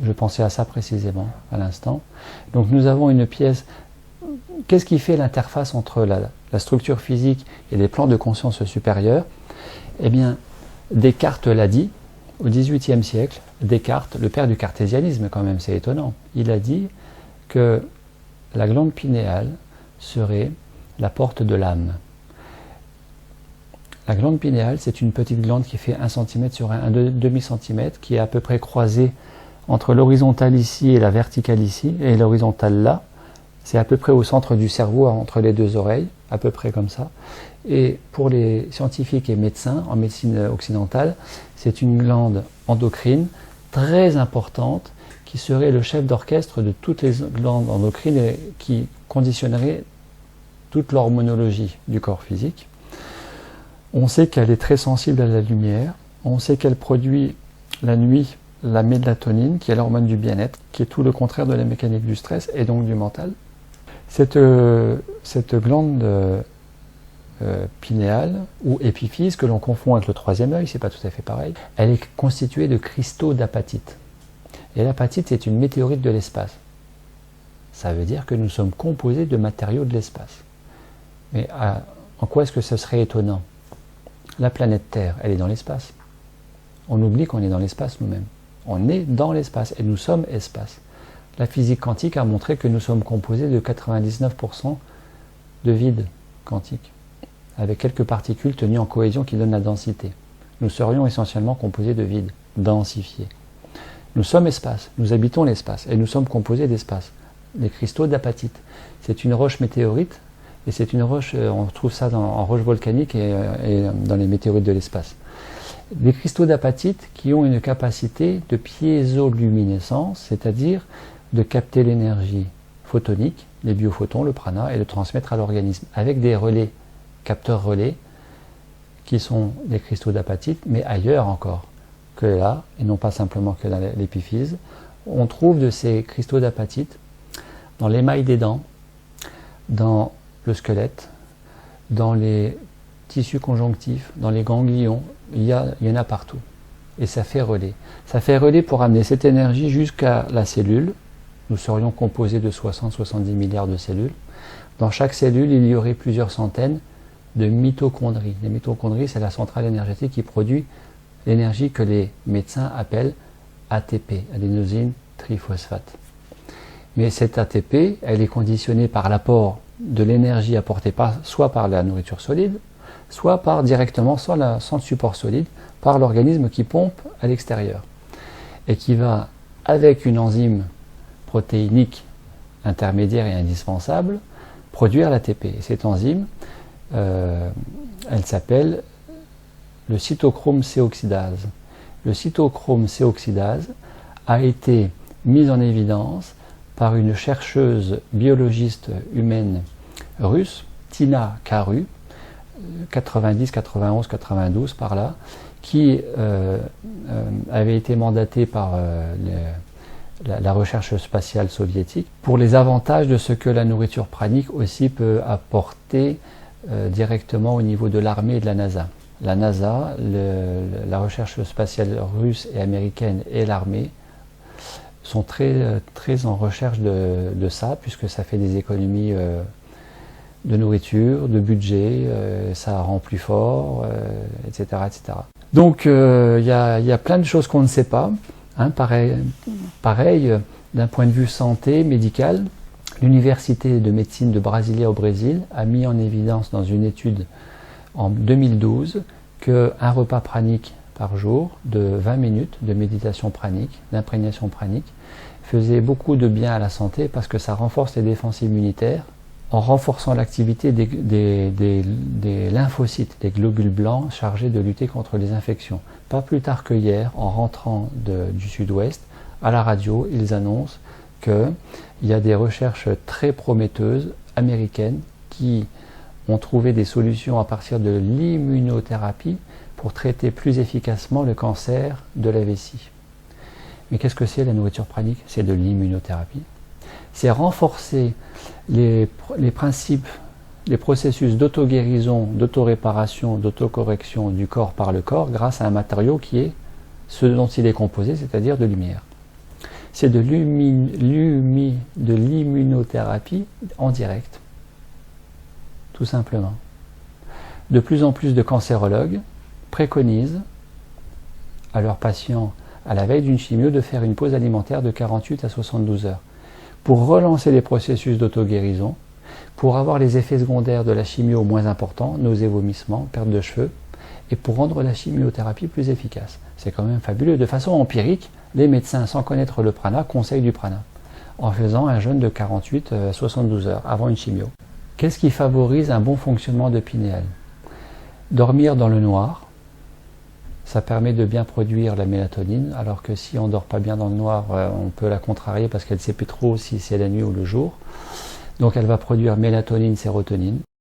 Je pensais à ça précisément à l'instant. Donc nous avons une pièce. Qu'est-ce qui fait l'interface entre la structure physique et les plans de conscience supérieure? Eh bien, Descartes l'a dit au XVIIIe siècle. Descartes, le père du cartésianisme quand même, c'est étonnant. Il a dit que la glande pinéale serait la porte de l'âme. La glande pinéale, c'est une petite glande qui fait 1 cm sur un demi-centimètre, qui est à peu près croisée entre l'horizontale ici et la verticale ici, et l'horizontale là. C'est à peu près au centre du cerveau, entre les deux oreilles, à peu près comme ça. Et pour les scientifiques et médecins, en médecine occidentale, c'est une glande endocrine très importante qui serait le chef d'orchestre de toutes les glandes endocrines et qui conditionnerait toute l'hormonologie du corps physique. On sait qu'elle est très sensible à la lumière, on sait qu'elle produit la nuit la mélatonine, qui est l'hormone du bien-être, qui est tout le contraire de la mécanique du stress et donc du mental. Cette glande pinéale ou épiphyse, que l'on confond avec le troisième œil, c'est pas tout à fait pareil, elle est constituée de cristaux d'apatite. Et l'apatite, c'est une météorite de l'espace. Ça veut dire que nous sommes composés de matériaux de l'espace. Mais en quoi est-ce que ce serait étonnant? La planète Terre, elle est dans l'espace. On oublie qu'on est dans l'espace nous-mêmes. On est dans l'espace et nous sommes espace. La physique quantique a montré que nous sommes composés de 99% de vide quantique, avec quelques particules tenues en cohésion qui donnent la densité. Nous serions essentiellement composés de vide, densifié. Nous sommes espace, nous habitons l'espace, et nous sommes composés d'espace. Les cristaux d'apatite, c'est une roche météorite, et c'est une roche, on trouve ça en roche volcanique et dans les météorites de l'espace. Des cristaux d'apatite qui ont une capacité de piézoluminescence, c'est-à-dire de capter l'énergie photonique, les biophotons, le prana, et le transmettre à l'organisme, avec des relais, capteurs relais, qui sont des cristaux d'apatite, mais ailleurs encore que là, et non pas simplement que dans l'épiphyse. On trouve de ces cristaux d'apatite dans l'émail des dents, dans le squelette, dans les tissus conjonctifs, dans les ganglions, il y en a partout. Et ça fait relais. Ça fait relais pour amener cette énergie jusqu'à la cellule. Nous serions composés de 60-70 milliards de cellules. Dans chaque cellule, il y aurait plusieurs centaines de mitochondries. Les mitochondries, c'est la centrale énergétique qui produit l'énergie que les médecins appellent ATP, adénosine triphosphate. Mais cette ATP, elle est conditionnée par l'apport de l'énergie apportée soit par la nourriture solide, soit directement, sans support solide, par l'organisme qui pompe à l'extérieur. Et qui va, avec une enzyme protéinique intermédiaire et indispensable, produire l'ATP. Et cette enzyme, elle s'appelle le cytochrome C-oxydase. Le cytochrome C-oxydase a été mise en évidence par une chercheuse biologiste humaine russe, Tina Karu, 90, 91, 92 par là, qui avait été mandatée par la recherche spatiale soviétique pour les avantages de ce que la nourriture pranique aussi peut apporter directement au niveau de l'armée et de la NASA. La NASA, la recherche spatiale russe et américaine et l'armée sont très en recherche de ça, puisque ça fait des économies de nourriture, de budget, ça rend plus fort, etc., etc. Donc il y a plein de choses qu'on ne sait pas. Hein, pareil d'un point de vue santé, médical, l'université de médecine de Brasilia au Brésil a mis en évidence dans une étude en 2012 qu'un repas pranique par jour de 20 minutes de méditation pranique, d'imprégnation pranique, faisait beaucoup de bien à la santé parce que ça renforce les défenses immunitaires en renforçant l'activité des lymphocytes, des globules blancs chargés de lutter contre les infections. Pas plus tard que hier, en rentrant du sud-ouest, à la radio, ils annoncent qu'il y a des recherches très prometteuses américaines qui ont trouvé des solutions à partir de l'immunothérapie pour traiter plus efficacement le cancer de la vessie. Mais qu'est-ce que c'est la nourriture pranique? C'est de l'immunothérapie. C'est renforcer les principes, les processus d'auto-guérison, d'auto-réparation, d'auto-correction du corps par le corps grâce à un matériau qui est ce dont il est composé, c'est-à-dire de lumière. c'est de l'immunothérapie en direct. Tout simplement. De plus en plus de cancérologues préconisent à leurs patients, à la veille d'une chimio, de faire une pause alimentaire de 48 à 72 heures pour relancer les processus d'auto-guérison, pour avoir les effets secondaires de la chimio moins importants, nausées, vomissements, perte de cheveux, et pour rendre la chimiothérapie plus efficace. C'est quand même fabuleux. De façon empirique, les médecins, sans connaître le prana, conseillent du prana, en faisant un jeûne de 48 à 72 heures avant une chimio. Qu'est-ce qui favorise un bon fonctionnement de pinéal? Dormir dans le noir, ça permet de bien produire la mélatonine, alors que si on ne dort pas bien dans le noir, on peut la contrarier parce qu'elle ne sait plus trop si c'est la nuit ou le jour. Donc elle va produire mélatonine, sérotonine.